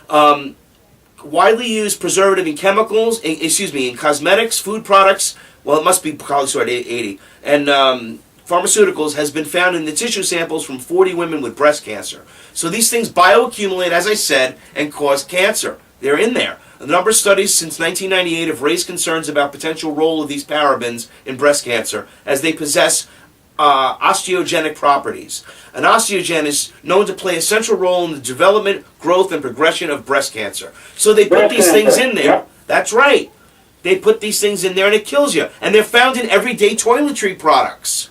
Widely used preservative in chemicals, in cosmetics, food products. Well, it must be probably sort of 80, and pharmaceuticals has been found in the tissue samples from 40 women with breast cancer. So these things bioaccumulate, as I said, and cause cancer. They're in there. A number of studies since 1998 have raised concerns about potential role of these parabens in breast cancer, as they possess osteogenic properties. An osteogen is known to play a central role in the development, growth, and progression of breast cancer. So they put these things in there. Yep. That's right. They put these things in there and it kills you. And they're found in everyday toiletry products.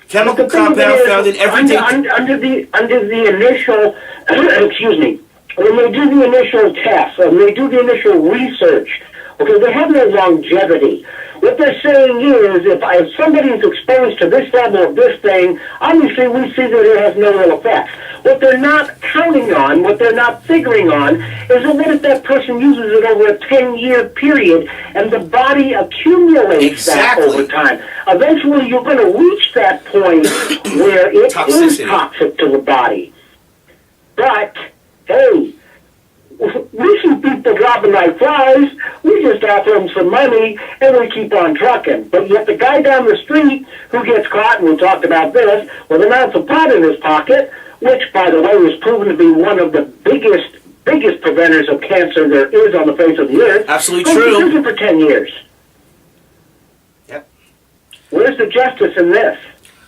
Chemical compound found in everyday... Under the initial, excuse me, when they do the initial tests, when they do the initial research, okay, they have no longevity. What they're saying is, if somebody is exposed to this level of this thing, obviously we see that it has no real effects. What they're not counting on, what they're not figuring on, is that what if that person uses it over a 10-year period, and the body accumulates that over time. Eventually you're going to reach that point where it is toxic to the body. But, hey, we see people dropping like flies, we just offer them some money, and we keep on trucking. But yet the guy down the street who gets caught, and we talked about this, with an ounce of pot in his pocket, which, by the way, was proven to be one of the biggest preventers of cancer there is on the face of the earth. Absolutely true. Prison for 10 years. Yep. Where's the justice in this?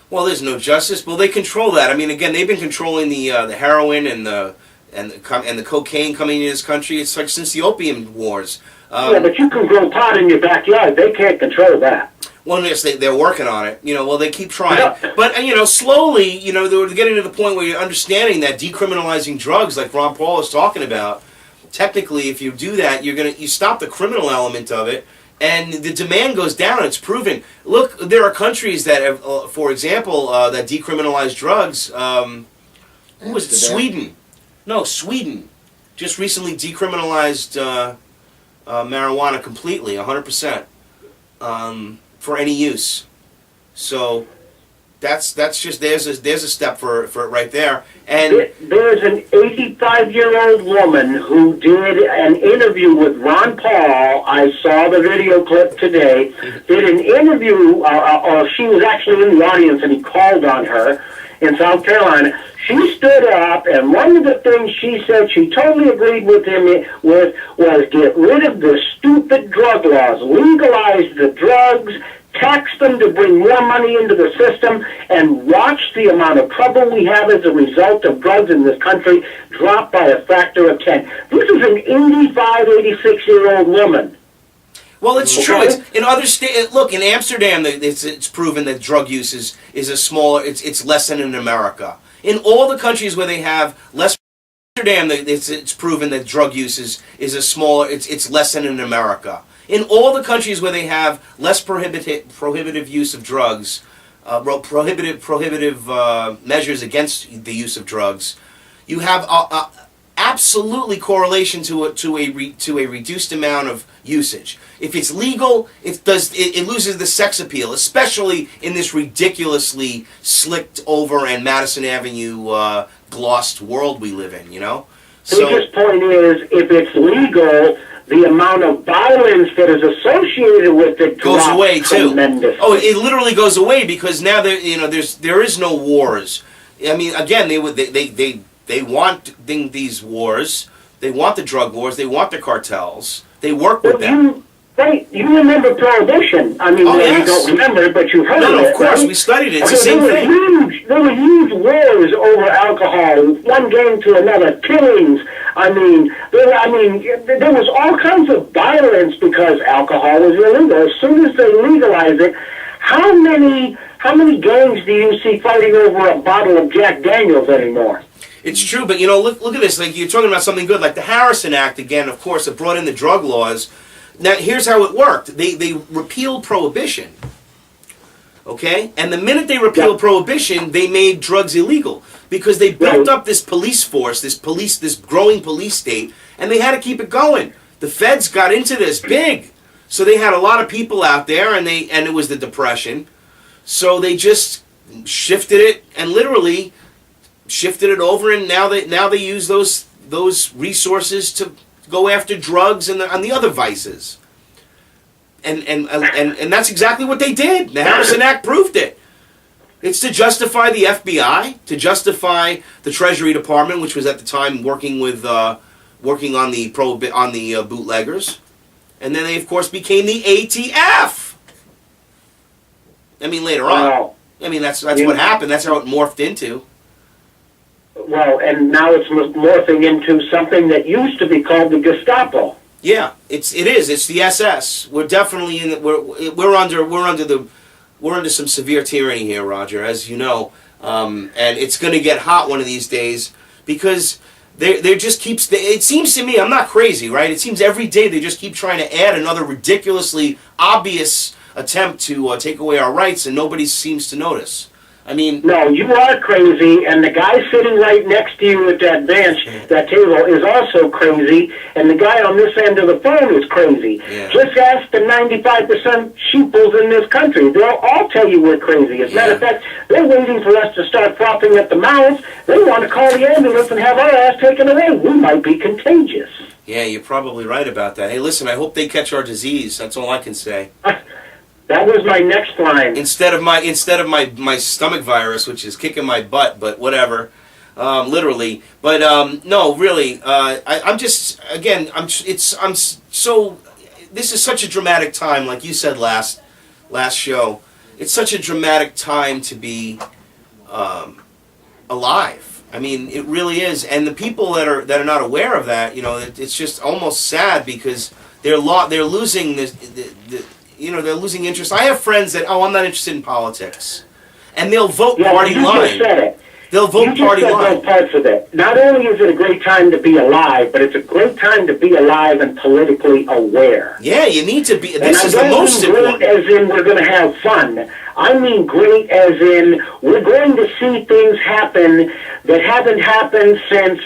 Well, there's no justice. Well, they control that. I mean, again, they've been controlling the heroin and the cocaine coming into this country. It's like since the opium wars. Yeah, but you can grow pot in your backyard. They can't control that. Well, yes, they're working on it. Well, they keep trying. But, slowly, they're getting to the point where you're understanding that decriminalizing drugs, like Ron Paul is talking about, technically, if you do that, you stop the criminal element of it, and the demand goes down. It's proven. Look, there are countries that have, for example, that decriminalize drugs. Who was it? Sweden. No, Sweden just recently decriminalized marijuana completely, 100%, for any use. So that's just there's a step for it right there. And there's an 85-year-old woman who did an interview with Ron Paul. I saw the video clip today. Did an interview, or she was actually in the audience, and he called on her in South Carolina. She stood up, and one of the things she said she totally agreed with him with was get rid of the stupid drug laws, legalize the drugs, tax them to bring more money into the system, and watch the amount of trouble we have as a result of drugs in this country drop by a factor of 10. This is an 85, 86-year-old woman. Well, it's true. It's in other states. Look, in Amsterdam, it's proven that drug use is a smaller. It's less than in America. In all the countries where they have less, Amsterdam, it's proven that drug use is a smaller. It's less than in America. In all the countries where they have less prohibitive use of drugs, prohibitive measures against the use of drugs, you have absolutely correlation to a reduced amount of usage. If it's legal, it loses the sex appeal, especially in this ridiculously slicked over and Madison Avenue glossed world we live in. The biggest point is, if it's legal, the amount of violence that is associated with it goes away too. Tremendously. Oh, it literally goes away because now there is no wars. I mean, again, they want these wars. They want the drug wars. They want the cartels. They work with them. You remember Prohibition. I mean, you don't remember it, but you heard of it. No, of course, we studied it. It's the same thing. There were huge wars over alcohol, one gang to another, killings. There was all kinds of violence because alcohol was illegal. As soon as they legalized it, how many gangs do you see fighting over a bottle of Jack Daniels anymore? It's true, but look at this. Like, you're talking about something good, like the Harrison Act again. Of course, it brought in the drug laws. Now, here's how it worked. They repealed Prohibition. Okay, and the minute they repealed Prohibition, they made drugs illegal because they built up this police force, this growing police state, and they had to keep it going. The feds got into this big, so they had a lot of people out there, and it was the Depression, so they just shifted it and literally shifted it over, and now they use those those resources to go after drugs and the other vices. And that's exactly what they did. The Harrison Act proved it. It's to justify the FBI, to justify the Treasury Department, which was at the time working on the bootleggers, and then they of course became the ATF. I mean, later on. I mean, that's what happened. That's how it morphed into. Well, and now it's morphing into something that used to be called the Gestapo. Yeah, it is. It's the SS. We're definitely we're under some severe tyranny here, Roger, as you know, and it's going to get hot one of these days because they just keeps. It seems to me, I'm not crazy, right? It seems every day they just keep trying to add another ridiculously obvious attempt to take away our rights, and nobody seems to notice. I mean, no, you are crazy, and the guy sitting right next to you at that bench, that table, is also crazy, and the guy on this end of the phone is crazy. Yeah. Just ask the 95% sheeples in this country. They'll all tell you we're crazy. As a matter of fact, they're waiting for us to start frothing at the mouth. They want to call the ambulance and have our ass taken away. We might be contagious. Yeah, you're probably right about that. Hey, listen, I hope they catch our disease. That's all I can say. That was my next line. Instead of my stomach virus, which is kicking my butt, but whatever, literally. But no, really, I'm just again, I'm so. This is such a dramatic time, like you said last show. It's such a dramatic time to be alive. I mean, it really is. And the people that are not aware of that, you know, it's just almost sad because they're losing they're losing interest. I have friends that, I'm not interested in politics. And they'll vote party line. Just said it. They'll vote party line. You just said both parts of it. Not only is it a great time to be alive, but it's a great time to be alive and politically aware. Yeah, you need to be. This is the most important. Great as in we're going to have fun. I mean great as in we're going to see things happen that haven't happened since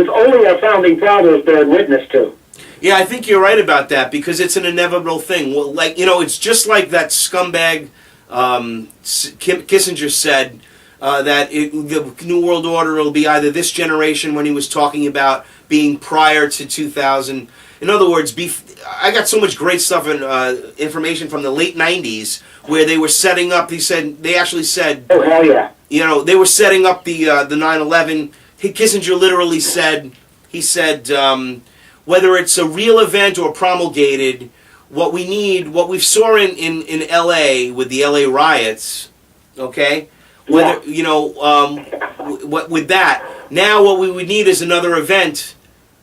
only our founding fathers bear witness to. Yeah, I think you're right about that because it's an inevitable thing. Well, like, you know, it's just like that scumbag Kissinger said that the New World Order will be either this generation when he was talking about being prior to 2000. In other words, I got so much great stuff and information from the late 90s where they were setting up, they actually said, oh, hell yeah. You know, they were setting up the 9/11. Kissinger literally said, whether it's a real event or promulgated, what we saw in L.A. with the L.A. riots, okay? Whether you know with that, now what we would need is another event,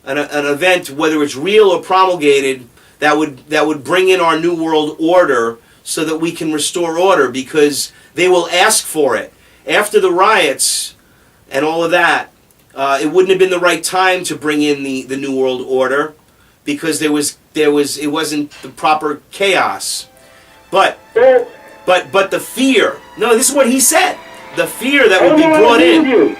an event whether it's real or promulgated that would bring in our new world order so that we can restore order because they will ask for it after the riots and all of that. It wouldn't have been the right time to bring in the New World Order because it wasn't the proper chaos. But the fear. No, this is what he said. The fear that would be brought in.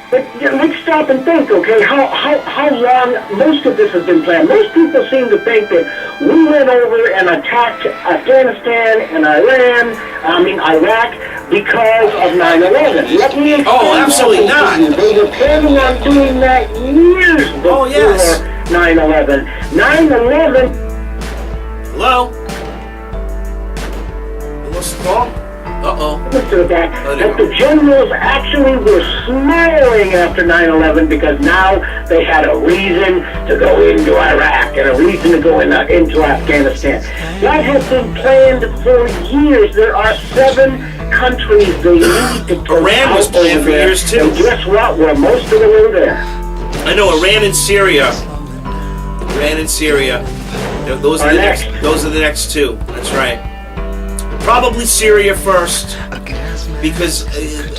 But let's stop and think, okay? How long most of this has been planned? Most people seem to think that we went over and attacked Afghanistan and Iraq because of 9/11. Let me explain. Oh, absolutely not. They were planning on doing that years before 9/11. 9/11. Hello? Hello, Paul? Uh-oh. That the generals actually were smiling after 9/11 because now they had a reason to go into Iraq and a reason to go into Afghanistan. That has been planned for years. There are 7 countries they need to go Iran was planned for years too. And guess what? We're most of the way there. I know Iran and Syria. Those are the next 2. That's right. Probably Syria first, because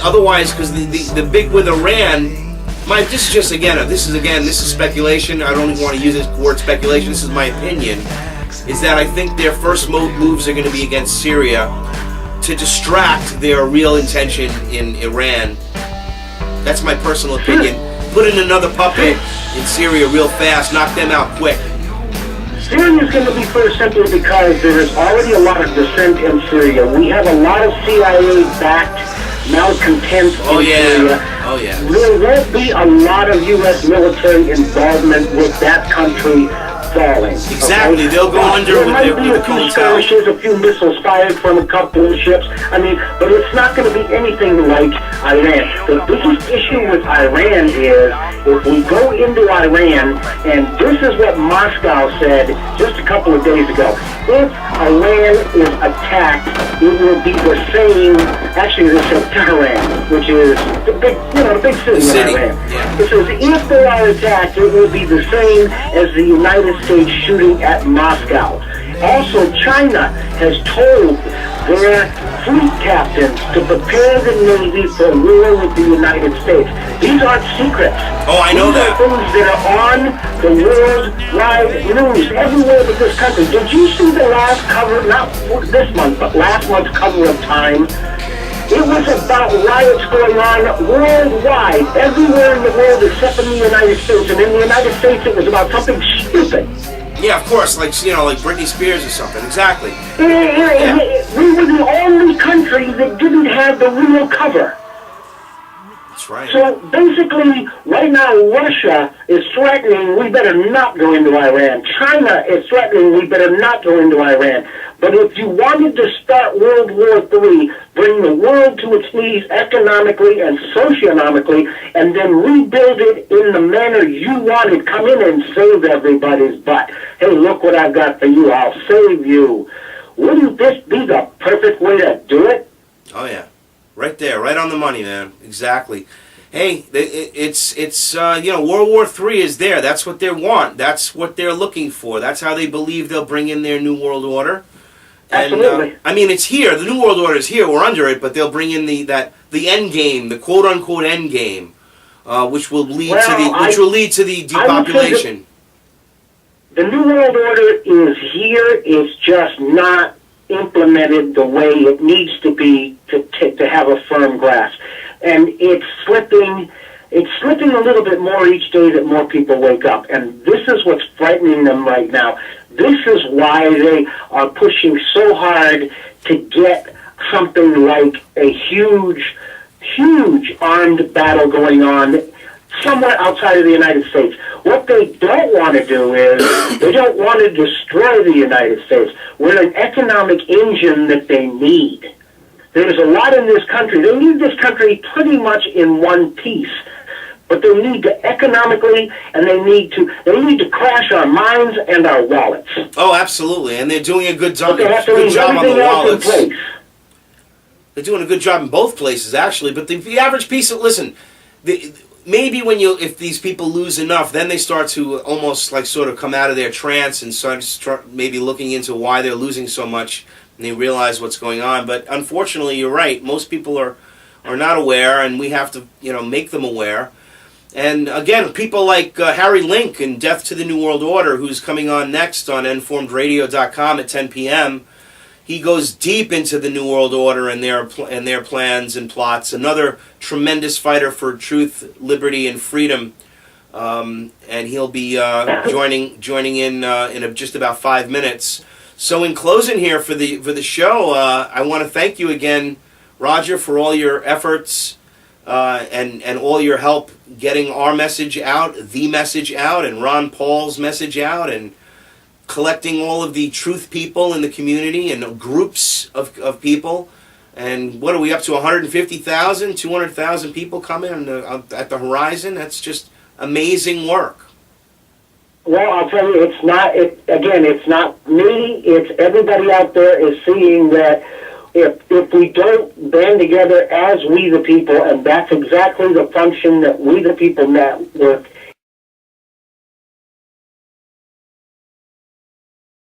otherwise, because the big with Iran, this is speculation. I don't even want to use this word speculation. This is my opinion. Is that I think their first moves are going to be against Syria to distract their real intention in Iran. That's my personal opinion. Put in another puppet in Syria real fast, knock them out quick. Syria is going to be first simply because there is already a lot of dissent in Syria. We have a lot of CIA-backed malcontents in Syria. Oh, yeah. There won't be a lot of U.S. military involvement with that country falling. Exactly. Okay? They'll go under there with might their be with a the few cones out. skirmishes, a few missiles fired from a couple of ships. I mean, but it's not going to be anything like Iran. The biggest issue with Iran is if we go into Iran, and this is what Moscow said just a couple of days ago, if Iran is attacked, it will be the same. Actually, they said Tehran, which is the big, the big city in Iran. Yeah. It says if they are attacked, it will be the same as the United States shooting at Moscow. Also, China has told their fleet captains to prepare the Navy for war with the United States. These aren't secrets. Oh, I know that. These are things that are on the worldwide news everywhere but this country. Did you see the last cover, not this month, but last month's cover of Time? It was about riots going on worldwide, everywhere in the world except in the United States. And in the United States, it was about something stupid. Yeah, of course, like Britney Spears or something. Exactly. Yeah. We were the only country that didn't have the real cover. That's right. So basically, right now, Russia is threatening we better not go into Iran. China is threatening we better not go into Iran. But if you wanted to start World War III, bring the world to its knees economically and socioeconomically, and then rebuild it in the manner you wanted, come in and save everybody's butt. Hey, look what I've got for you. I'll save you. Wouldn't this be the perfect way to do it? Oh, yeah. Right there, right on the money, man. Exactly. Hey, it's World War III is there. That's what they want. That's what they're looking for. That's how they believe they'll bring in their new world order. And, Absolutely. it's here. The new world order is here. We're under it, but they'll bring in the end game, the quote unquote end game, which will lead to the depopulation. The new world order is here. It's just not implemented the way it needs to be to have a firm grasp. And it's slipping a little bit more each day that more people wake up. And this is what's frightening them right now. This is why they are pushing so hard to get something like a huge armed battle going on somewhere outside of the United States. What they don't want to do is they don't want to destroy the United States. We're an economic engine that they need. There's a lot in this country. They need this country pretty much in one piece. But they need to economically, and they need to crash our minds and our wallets. Oh, absolutely. And they're doing a good job, But they have to leave on the everything else in wallets. place. They're doing a good job in both places, actually. But the average piece of, listen, maybe if these people lose enough, then they start to almost sort of come out of their trance and start maybe looking into why they're losing so much, and they realize what's going on. But unfortunately, you're right. Most people are not aware, and we have to make them aware. And again, people like Harry Link in Death to the New World Order, who's coming on next on informedradio.com at 10 p.m., he goes deep into the New World Order and their plans and plots. Another tremendous fighter for truth, liberty, and freedom. And he'll be joining in just about 5 minutes. So in closing here for the show, I want to thank you again, Roger, for all your efforts and all your help getting our message out, and Ron Paul's message out, and collecting all of the truth people in the community and groups of people. And what are we up to, 150,000, 200,000 people coming at the horizon? That's just amazing work. Well, I'll tell you, it's not me, it's everybody out there is seeing that if we don't band together as we the people, and that's exactly the function that we the people network